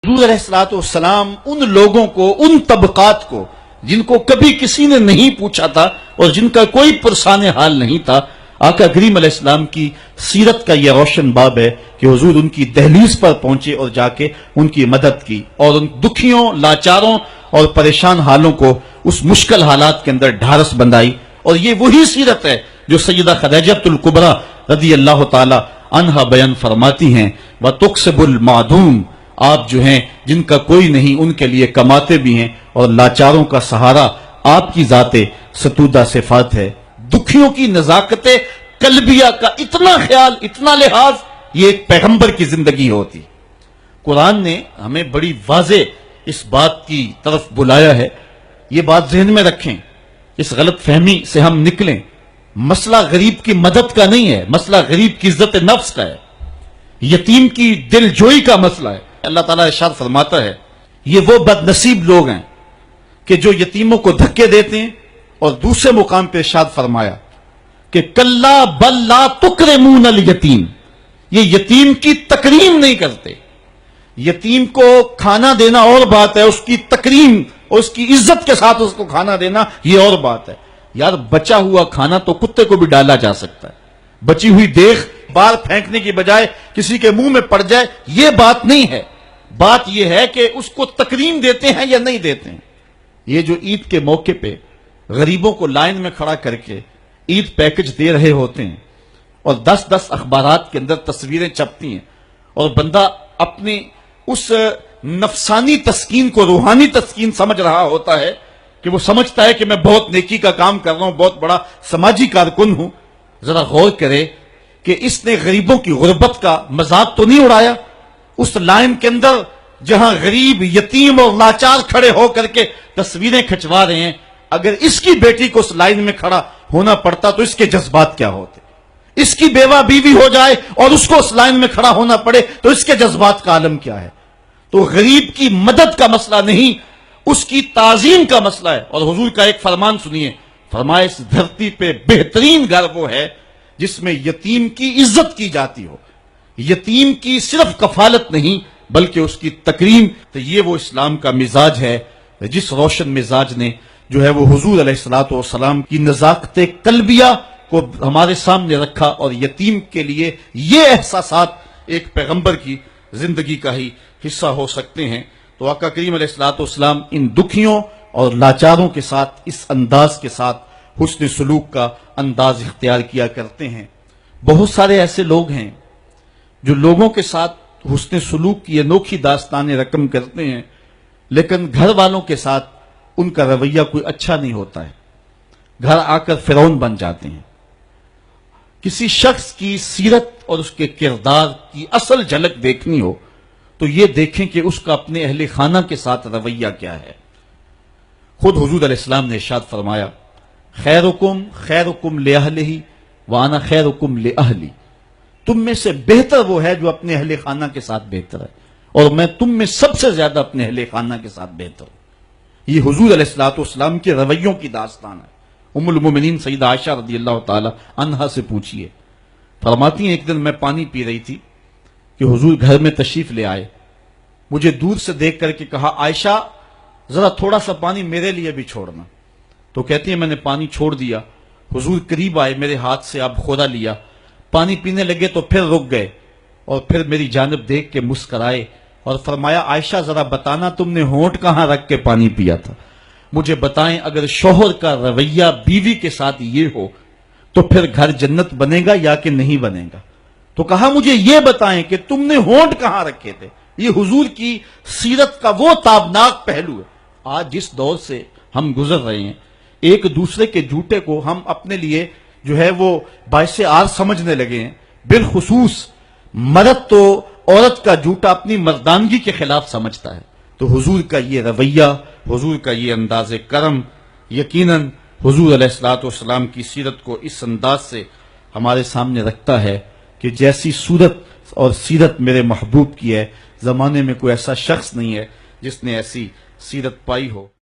حضور علیہ الصلوۃ والسلام ان لوگوں کو، ان طبقات کو جن کو کبھی کسی نے نہیں پوچھا تھا اور جن کا کوئی پرسان حال نہیں تھا، آقا کریم علیہ السلام کی سیرت کا یہ روشن باب ہے کہ حضور ان کی دہلیز پر پہنچے اور جا کے ان کی مدد کی اور ان دکھیوں، لاچاروں اور پریشان حالوں کو اس مشکل حالات کے اندر ڈھارس بندائی۔ اور یہ وہی سیرت ہے جو سیدہ خدیجہ الکبریٰ رضی اللہ تعالی عنہا بیان فرماتی ہیں، وَتُقْسِبُ الْمَعْدُومِ، آپ جو ہیں جن کا کوئی نہیں ان کے لیے کماتے بھی ہیں، اور لاچاروں کا سہارا آپ کی ذات ستودہ صفات ہے۔ دکھیوں کی نزاکت قلبیہ کا اتنا خیال، اتنا لحاظ، یہ ایک پیغمبر کی زندگی ہوتی۔ قرآن نے ہمیں بڑی واضح اس بات کی طرف بلایا ہے، یہ بات ذہن میں رکھیں، اس غلط فہمی سے ہم نکلیں۔ مسئلہ غریب کی مدد کا نہیں ہے، مسئلہ غریب کی عزت نفس کا ہے، یتیم کی دل جوئی کا مسئلہ ہے۔ اللہ تعالیٰ ارشاد فرماتا ہے یہ وہ بد نصیب لوگ ہیں کہ جو یتیموں کو دھکے دیتے ہیں، اور دوسرے مقام پہ ارشاد فرمایا کہ کلا بل لا تکرمون الیتیم، یہ یتیم کی تکریم نہیں کرتے۔ یتیم کو کھانا دینا اور بات ہے، اس کی تکریم اور اس کی عزت کے ساتھ اس کو کھانا دینا یہ اور بات ہے۔ یار بچا ہوا کھانا تو کتے کو بھی ڈالا جا سکتا ہے، بچی ہوئی دیکھ بار پھینکنے کی بجائے کسی کے منہ میں پڑ جائے یہ بات نہیں ہے، بات یہ ہے کہ اس کو تکریم دیتے ہیں یا نہیں دیتے ہیں۔ یہ جو عید کے موقع پہ غریبوں کو لائن میں کھڑا کر کے عید پیکج دے رہے ہوتے ہیں اور 10 اخبارات کے اندر تصویریں چھپتی ہیں، اور بندہ اپنی اس نفسانی تسکین کو روحانی تسکین سمجھ رہا ہوتا ہے کہ وہ سمجھتا ہے کہ میں بہت نیکی کا کام کر رہا ہوں، بہت بڑا سماجی کارکن ہوں۔ ذرا غور کرے کہ اس نے غریبوں کی غربت کا مذاق تو نہیں اڑایا؟ اس لائن کے اندر جہاں غریب، یتیم اور لاچار کھڑے ہو کر کے تصویریں کھچوا رہے ہیں، اگر اس کی بیٹی کو اس لائن میں کھڑا ہونا پڑتا تو اس کے جذبات کیا ہوتے؟ اس کی بیوہ بیوی ہو جائے اور اس کو اس لائن میں کھڑا ہونا پڑے تو اس کے جذبات کا عالم کیا ہے؟ تو غریب کی مدد کا مسئلہ نہیں، اس کی تعظیم کا مسئلہ ہے۔ اور حضور کا ایک فرمان سنیے، فرمایا اس دھرتی پہ بہترین گھر وہ ہے جس میں یتیم کی عزت کی جاتی ہو، یتیم کی صرف کفالت نہیں بلکہ اس کی تکریم۔ تو یہ وہ اسلام کا مزاج ہے جس روشن مزاج نے جو ہے وہ حضور علیہ الصلوۃ والسلام کی نزاکت قلبیہ کو ہمارے سامنے رکھا، اور یتیم کے لیے یہ احساسات ایک پیغمبر کی زندگی کا ہی حصہ ہو سکتے ہیں۔ تو آقا کریم علیہ الصلوۃ والسلام ان دکھیوں اور لاچاروں کے ساتھ اس انداز کے ساتھ حسن سلوک کا انداز اختیار کیا کرتے ہیں۔ بہت سارے ایسے لوگ ہیں جو لوگوں کے ساتھ حسن سلوک کی انوکھی داستانیں رقم کرتے ہیں، لیکن گھر والوں کے ساتھ ان کا رویہ کوئی اچھا نہیں ہوتا ہے، گھر آ کر فرعون بن جاتے ہیں۔ کسی شخص کی سیرت اور اس کے کردار کی اصل جھلک دیکھنی ہو تو یہ دیکھیں کہ اس کا اپنے اہل خانہ کے ساتھ رویہ کیا ہے۔ خود حضور علیہ السلام نے ارشاد فرمایا خیرکم خیرکم لأہلہ وانا خیرکم لأہلی، تم میں سے بہتر وہ ہے جو اپنے اہل خانہ کے ساتھ بہتر ہے، اور میں تم میں سب سے زیادہ اپنے اہل خانہ کے ساتھ بہتر ہوں۔ یہ حضور علیہ الصلوۃ والسلام کے رویوں کی داستان ہے۔ ام المومنین سیدہ عائشہ رضی اللہ تعالی عنہا سے پوچھیے، فرماتی ہیں ایک دن میں پانی پی رہی تھی کہ حضور گھر میں تشریف لے آئے، مجھے دور سے دیکھ کر کے کہا عائشہ ذرا تھوڑا سا پانی میرے لیے بھی چھوڑنا۔ تو کہتی ہیں میں نے پانی چھوڑ دیا، حضور قریب آئے، میرے ہاتھ سے اب خورا لیا، پانی پینے لگے تو پھر رک گئے، اور پھر میری جانب دیکھ کے مسکرائے اور فرمایا عائشہ ذرا بتانا تم نے ہونٹ کہاں رکھ کے پانی پیا تھا؟ مجھے بتائیں اگر شوہر کا رویہ بیوی کے ساتھ یہ ہو تو پھر گھر جنت بنے گا یا کہ نہیں بنے گا؟ تو کہا مجھے یہ بتائیں کہ تم نے ہونٹ کہاں رکھے تھے۔ یہ حضور کی سیرت کا وہ تابناک پہلو ہے۔ آج جس دور سے ہم گزر رہے ہیں، ایک دوسرے کے جھوٹے کو ہم اپنے لیے جو ہے وہ باعث آر سمجھنے لگے ہیں، بالخصوص مرد تو عورت کا جھوٹا اپنی مردانگی کے خلاف سمجھتا ہے۔ تو حضور کا یہ رویہ، حضور کا یہ انداز کرم یقیناً حضور علیہ الصلوۃ والسلام کی سیرت کو اس انداز سے ہمارے سامنے رکھتا ہے کہ جیسی صورت اور سیرت میرے محبوب کی ہے، زمانے میں کوئی ایسا شخص نہیں ہے جس نے ایسی سیرت پائی ہو۔